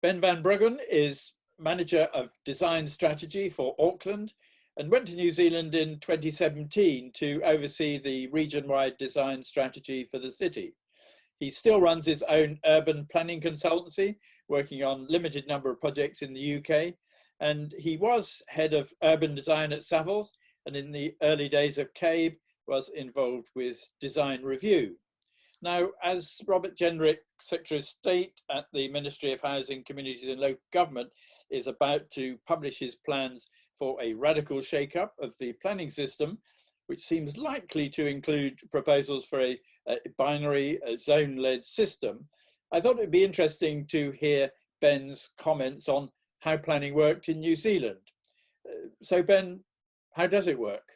Ben van Bruggen is Manager of Design Strategy for Auckland and went to New Zealand in 2017 to oversee the region-wide design strategy for the city. He still runs his own urban planning consultancy, working on a limited number of projects in the UK, and he was head of urban design at Savills, and in the early days of CABE was involved with design review. Now, as Robert Jenrick, Secretary of State at the Ministry of Housing, Communities and Local Government, is about to publish his plans for a radical shake-up of the planning system, which seems likely to include proposals for a binary, zone-led system, I thought it'd be interesting to hear Ben's comments on how planning worked in New Zealand. So Ben, how does it work?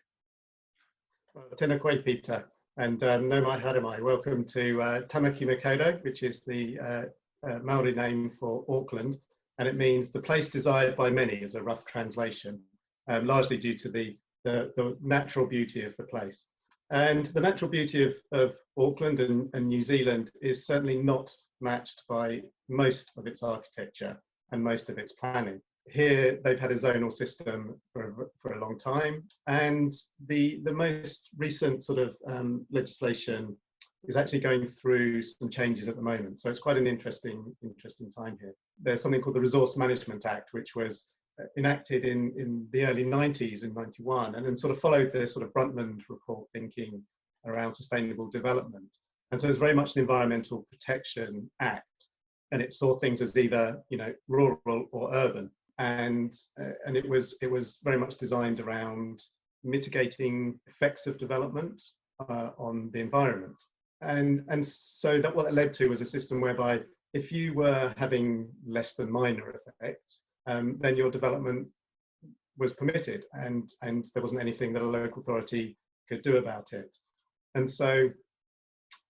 Well, tēnā koe, Peter, and no mai haere mai. Welcome to Tamaki Makaurau, which is the Maori name for Auckland, and it means the place desired by many, is a rough translation, largely due to the natural beauty of the place. And the natural beauty of Auckland and New Zealand is certainly not matched by most of its architecture and most of its planning. Here, they've had a zonal system for a long time, and the most recent sort of legislation is actually going through some changes at the moment. So it's quite an interesting time here. There's something called the Resource Management Act, which was enacted in the early 90s, in 91, and then sort of followed the sort of Brundtland report thinking around sustainable development. And so it's very much an Environmental Protection Act, and it saw things as either, you know, rural or urban. And it was very much designed around mitigating effects of development on the environment. And so that what it led to was a system whereby if you were having less than minor effects, then your development was permitted, and there wasn't anything that a local authority could do about it. And so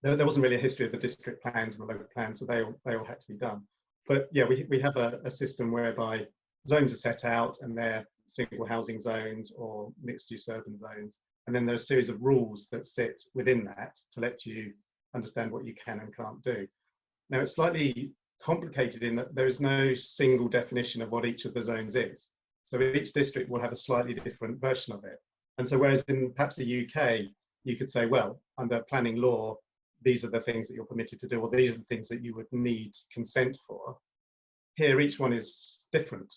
there wasn't really a history of the district plans and the local plans, so they all had to be done. But yeah, we have a system whereby zones are set out, and they're single housing zones or mixed use urban zones. And then there's a series of rules that sit within that to let you understand what you can and can't do. Now, it's slightly complicated in that there is no single definition of what each of the zones is. So each district will have a slightly different version of it. And so whereas in perhaps the UK, you could say, well, under planning law, these are the things that you're permitted to do, or these are the things that you would need consent for. Here, each one is different.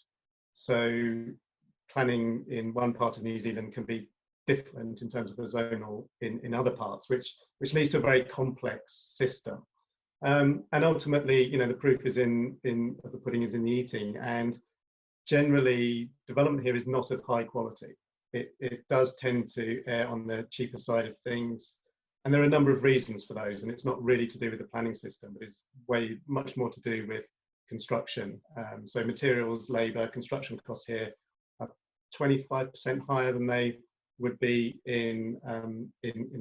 So planning in one part of New Zealand can be different in terms of the zonal in other parts, which leads to a very complex system. And ultimately, you know, the proof is the pudding is in the eating. And generally, development here is not of high quality. It does tend to err on the cheaper side of things. And there are a number of reasons for those. And it's not really to do with the planning system, but it's much more to do with construction. So materials, labour, construction costs here are 25% higher than they would be in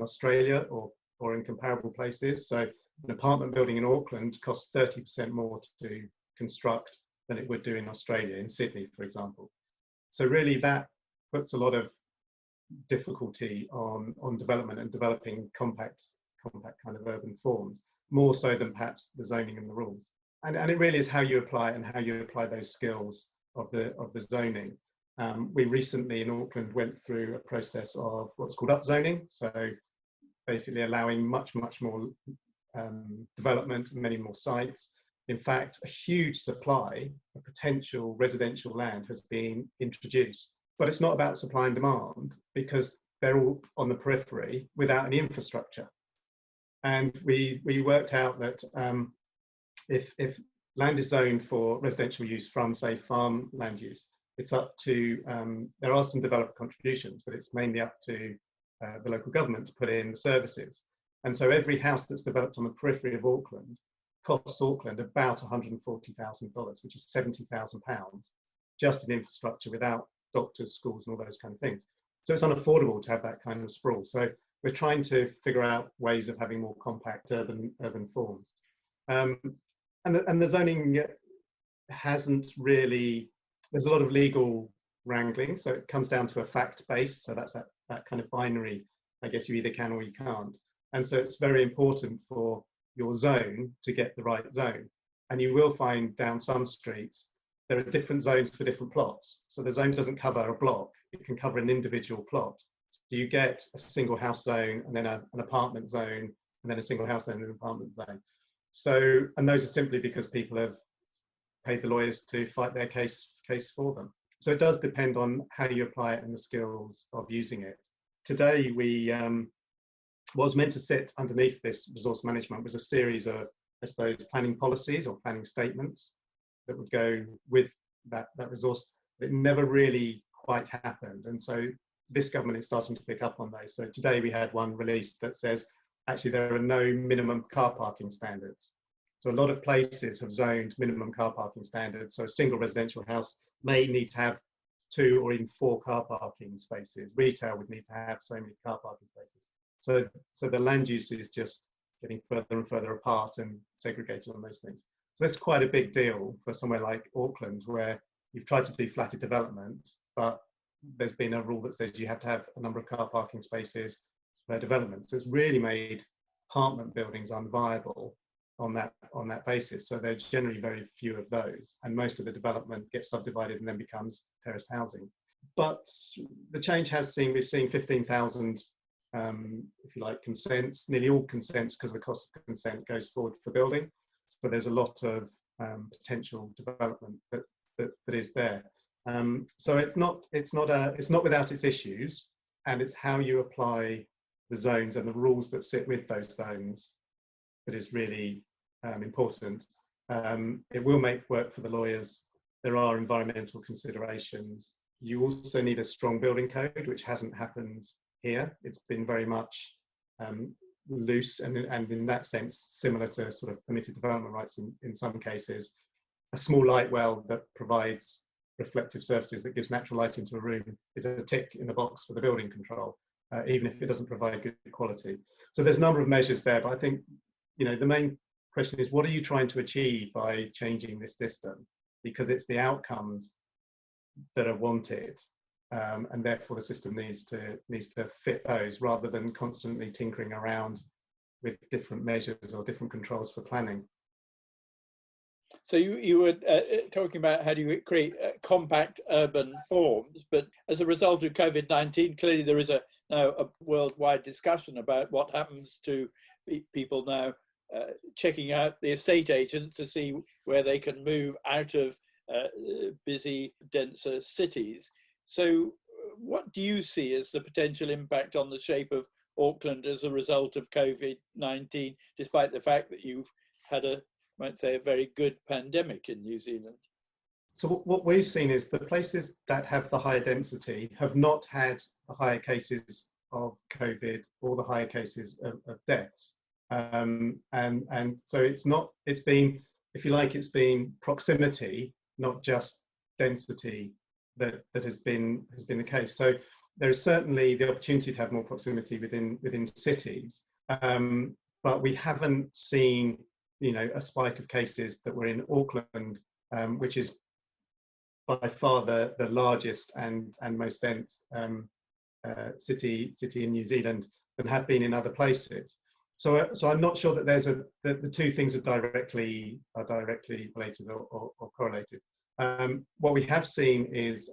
Australia or in comparable places. So an apartment building in Auckland costs 30% more to construct than it would do in Australia, in Sydney, for example. So really that puts a lot of difficulty on development and developing compact kind of urban forms, more so than perhaps the zoning and the rules. And it really is how you apply it and how you apply those skills of the zoning. We recently in Auckland went through a process of what's called upzoning. So basically allowing much more development, many more sites. In fact, a huge supply of potential residential land has been introduced, but it's not about supply and demand because they're all on the periphery without any infrastructure. And we worked out that if land is zoned for residential use from, say, farm land use, it's up to, there are some developer contributions, but it's mainly up to the local government to put in the services. And so every house that's developed on the periphery of Auckland costs Auckland about $140,000, which is £70,000 just in infrastructure without doctors, schools, and all those kind of things. So it's unaffordable to have that kind of sprawl. So we're trying to figure out ways of having more compact urban forms. And the zoning hasn't really, there's a lot of legal wrangling. So it comes down to a fact base. So that's that kind of binary, I guess you either can or you can't. And so it's very important for your zone to get the right zone. And you will find down some streets, there are different zones for different plots. So the zone doesn't cover a block, it can cover an individual plot. So you get a single house zone and then an apartment zone and then a single house zone and an apartment zone. So, and those are simply because people have paid the lawyers to fight their case for them. So it does depend on how you apply it and the skills of using it. Today, what was meant to sit underneath this resource management was a series of, I suppose, planning policies or planning statements that would go with that resource. It never really quite happened. And so this government is starting to pick up on those. So today we had one released that says, actually, there are no minimum car parking standards. So a lot of places have zoned minimum car parking standards. So a single residential house may need to have 2 or even 4 car parking spaces. Retail would need to have so many car parking spaces. So the land use is just getting further and further apart and segregated on those things. So that's quite a big deal for somewhere like Auckland, where you've tried to do flatted development, but there's been a rule that says you have to have a number of car parking spaces per development. So it's really made apartment buildings unviable on that basis. So there are generally very few of those, and most of the development gets subdivided and then becomes terraced housing. But the change we've seen 15,000, if you like, consents, nearly all consents, because the cost of consent goes forward for building. So there's a lot of potential development that is there. So it's not without its issues, and it's how you apply the zones and the rules that sit with those zones that is really important. It will make work for the lawyers. There are environmental considerations. You also need a strong building code, which hasn't happened here. It's been very much loose and in that sense similar to sort of permitted development rights in some cases. A small light well that provides reflective surfaces that gives natural light into a room is a tick in the box for the building control, even if it doesn't provide good quality. So there's a number of measures there, but I think, the main question is, what are you trying to achieve by changing this system? Because it's the outcomes that are wanted, and therefore the system needs to fit those, rather than constantly tinkering around with different measures or different controls for planning. So you were talking about how do you create compact urban forms, but as a result of COVID-19, clearly there is now a worldwide discussion about what happens to people now checking out the estate agents to see where they can move out of busy, denser cities. So what do you see as the potential impact on the shape of Auckland as a result of COVID-19, despite the fact that you've had might say, a very good pandemic in New Zealand? So what we've seen is the places that have the higher density have not had the higher cases of COVID or the higher cases of deaths. And so it's been, if you like, it's been proximity, not just density that has been the case. So there is certainly the opportunity to have more proximity within cities, but we haven't seen a spike of cases that were in Auckland, which is by far the largest and most dense city in New Zealand, than have been in other places. So I'm not sure that the two things are directly related or correlated. What we have seen is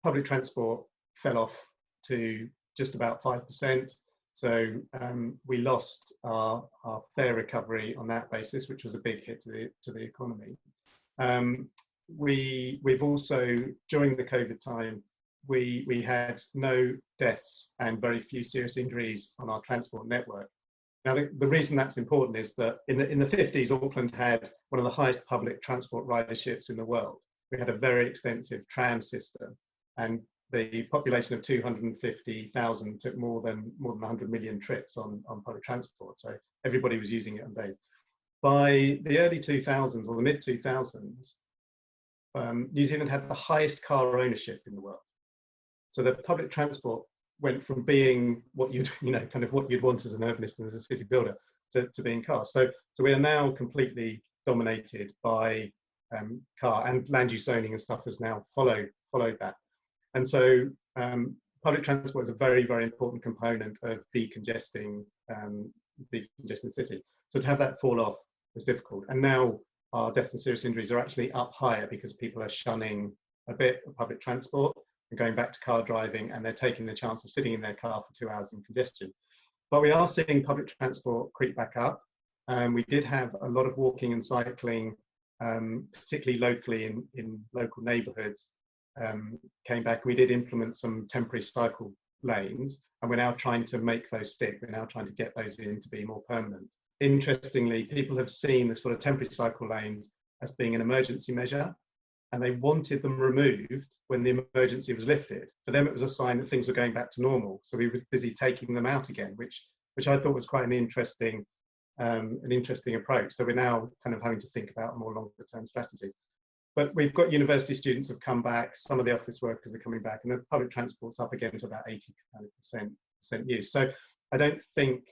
public transport fell off to just about 5%. So we lost our fare recovery on that basis, which was a big hit to the economy. We've also, during the COVID time, we had no deaths and very few serious injuries on our transport network. Now, the reason that's important is that in the 50s, Auckland had one of the highest public transport riderships in the world. We had a very extensive tram system, and the population of 250,000 took more than 100 million trips on public transport. So everybody was using it on days. By the early 2000s or the mid 2000s, New Zealand had the highest car ownership in the world. So the public transport went from being what you'd want as an urbanist and as a city builder to being cars. So we are now completely dominated by car, and land use zoning and stuff has now followed that. And so public transport is a very, very important component of decongesting the city. So to have that fall off was difficult. And now our deaths and serious injuries are actually up higher because people are shunning a bit of public transport and going back to car driving, and they're taking the chance of sitting in their car for 2 hours in congestion. But we are seeing public transport creep back up. We did have a lot of walking and cycling, particularly locally in local neighbourhoods, came back. We did implement some temporary cycle lanes, and we're now trying to make those stick. We're now trying to get those in to be more permanent. Interestingly, people have seen the sort of temporary cycle lanes as being an emergency measure, and they wanted them removed when the emergency was lifted. For them, it was a sign that things were going back to normal. So we were busy taking them out again, which I thought was quite an interesting approach. So we're now kind of having to think about a more longer term strategy. But we've got university students have come back, some of the office workers are coming back, and the public transport's up again to about 80% use. So I don't think,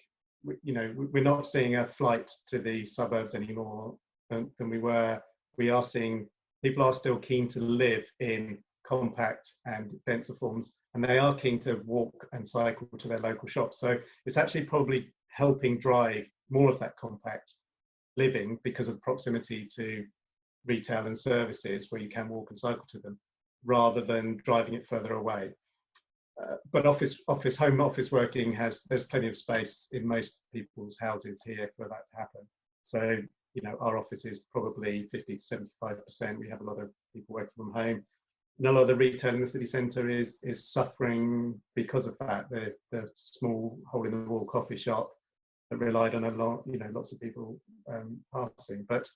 we're not seeing a flight to the suburbs anymore than we were. We are seeing people are still keen to live in compact and denser forms, and they are keen to walk and cycle to their local shops. So it's actually probably helping drive more of that compact living because of proximity to retail and services where you can walk and cycle to them, rather than driving it further away. But home office working there's plenty of space in most people's houses here for that to happen. So, our office is probably 50 to 75%. We have a lot of people working from home. And a lot of the retail in the city centre is suffering because of that. The small hole-in-the-wall coffee shop that relied on lots of people passing. But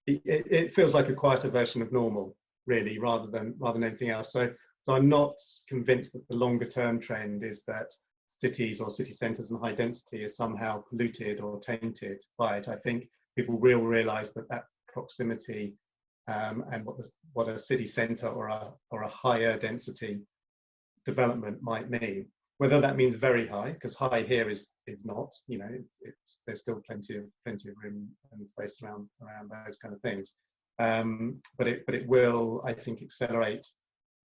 it feels like a quieter version of normal, really, rather than anything else. So I'm not convinced that the longer-term trend is that cities or city centres and high density is somehow polluted or tainted by it. I think people will realise that proximity and what a city centre or a higher density development might mean. Whether that means very high, because high here is not. There's still plenty of room and space around those kind of things. But it will, I think, accelerate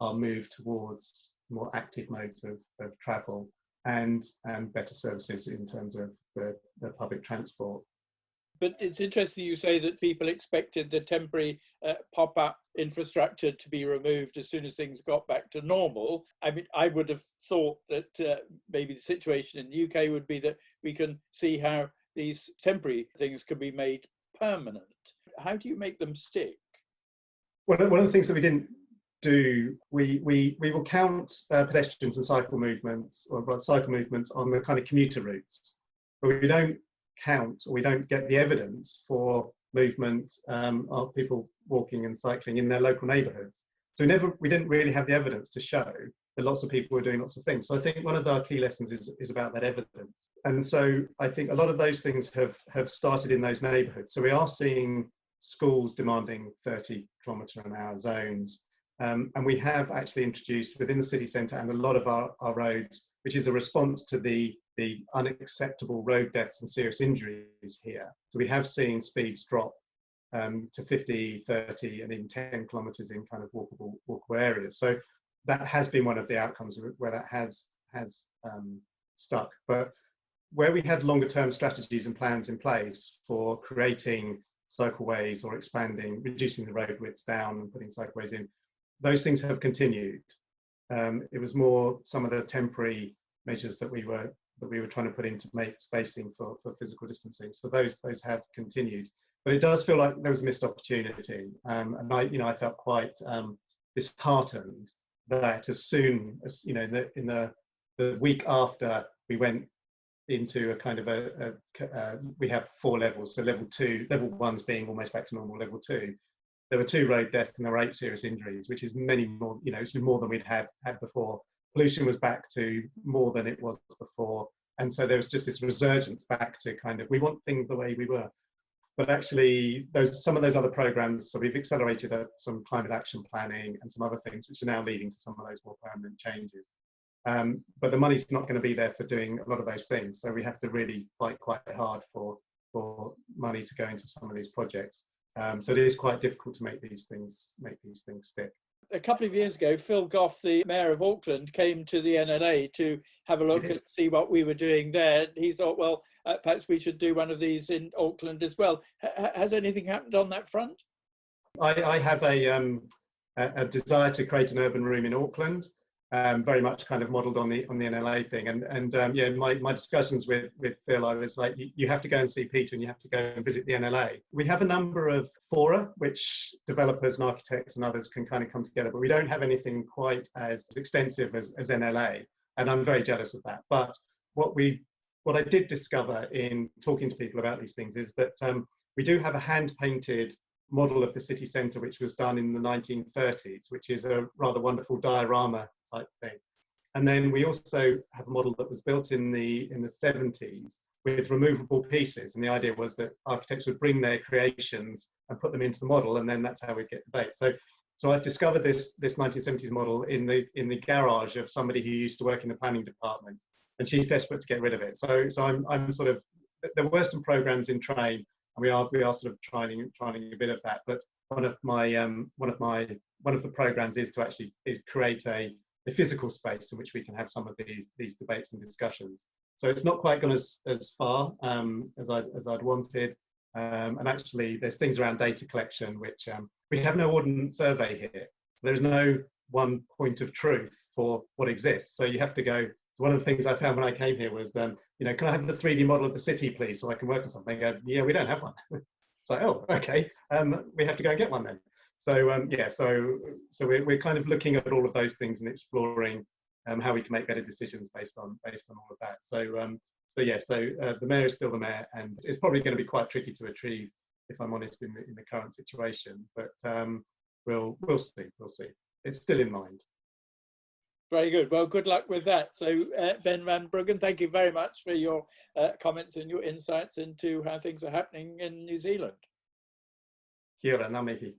our move towards more active modes of travel and better services in terms of the public transport. But it's interesting you say that people expected the temporary pop-up infrastructure to be removed as soon as things got back to normal. I mean, I would have thought that maybe the situation in the UK would be that we can see how these temporary things can be made permanent. How do you make them stick? One of the things that we didn't do, we will count pedestrians and cycle movements on the kind of commuter routes, but we don't count, or we don't get the evidence for movement of people walking and cycling in their local neighbourhoods. So we didn't really have the evidence to show that lots of people were doing lots of things. So I think one of our key lessons is about that evidence. And so I think a lot of those things have started in those neighbourhoods. So we are seeing schools demanding 30-kilometre-an-hour zones. And we have actually introduced within the city centre and a lot of our roads, which is a response to the unacceptable road deaths and serious injuries here. So we have seen speeds drop to 50, 30 and even 10 kilometres in kind of walkable areas. So that has been one of the outcomes where that has stuck. But where we had longer term strategies and plans in place for creating cycleways or reducing the road widths down and putting cycleways in, those things have continued. It was more some of the temporary measures that we were trying to put in to make spacing for physical distancing. So those have continued, but it does feel like there was a missed opportunity. And I felt quite disheartened that as soon as in the week after we went into a kind of we have 4 levels. So level 1's being almost back to normal. Level 2, there were 2 road deaths and there were 8 serious injuries, which is many more. It's more than we'd had before. Pollution was back to more than it was before. And so there was just this resurgence back to kind of, we want things the way we were. But actually, some of those other programs, so we've accelerated some climate action planning and some other things, which are now leading to some of those more permanent changes. But the money's not going to be there for doing a lot of those things. So we have to really fight quite hard for money to go into some of these projects. So it is quite difficult to make these things stick. A couple of years ago, Phil Goff, the mayor of Auckland, came to the NLA to have a look and see what we were doing there. He thought, well, perhaps we should do one of these in Auckland as well. Has anything happened on that front? I have a desire to create an urban room in Auckland, very much kind of modelled on the NLA thing. And yeah, my discussions with Phil, I was like, you have to go and see Peter, and you have to go and visit the NLA. We have a number of fora which developers and architects and others can kind of come together, but we don't have anything quite as extensive as NLA, and I'm very jealous of that. But what I did discover in talking to people about these things is that we do have a hand-painted model of the city centre, which was done in the 1930s, which is a rather wonderful diorama type thing. And then we also have a model that was built in the 70s with removable pieces. And the idea was that architects would bring their creations and put them into the model, and then that's how we get the debate. So I've discovered this 1970s model in the garage of somebody who used to work in the planning department, and she's desperate to get rid of it. So I'm sort of, there were some programs in train, and we are sort of trying a bit of that. But one of the programs is to actually create a physical space in which we can have some of these debates and discussions. So it's not quite gone as far as I'd wanted. And actually, there's things around data collection, which we have no ordnance survey here. So there's no one point of truth for what exists. So you have to go. So one of the things I found when I came here was, can I have the 3D model of the city, please, so I can work on something? Go, yeah, we don't have one. It's like, oh, okay, we have to go and get one then. So yeah, so we're kind of looking at all of those things and exploring how we can make better decisions based on all of that. So the mayor is still the mayor, and it's probably going to be quite tricky to achieve, if I'm honest, in the current situation. But we'll see. It's still in mind. Very good. Well, good luck with that. So, Ben van Bruggen, thank you very much for your comments and your insights into how things are happening in New Zealand. Kia ora, ngā mihi.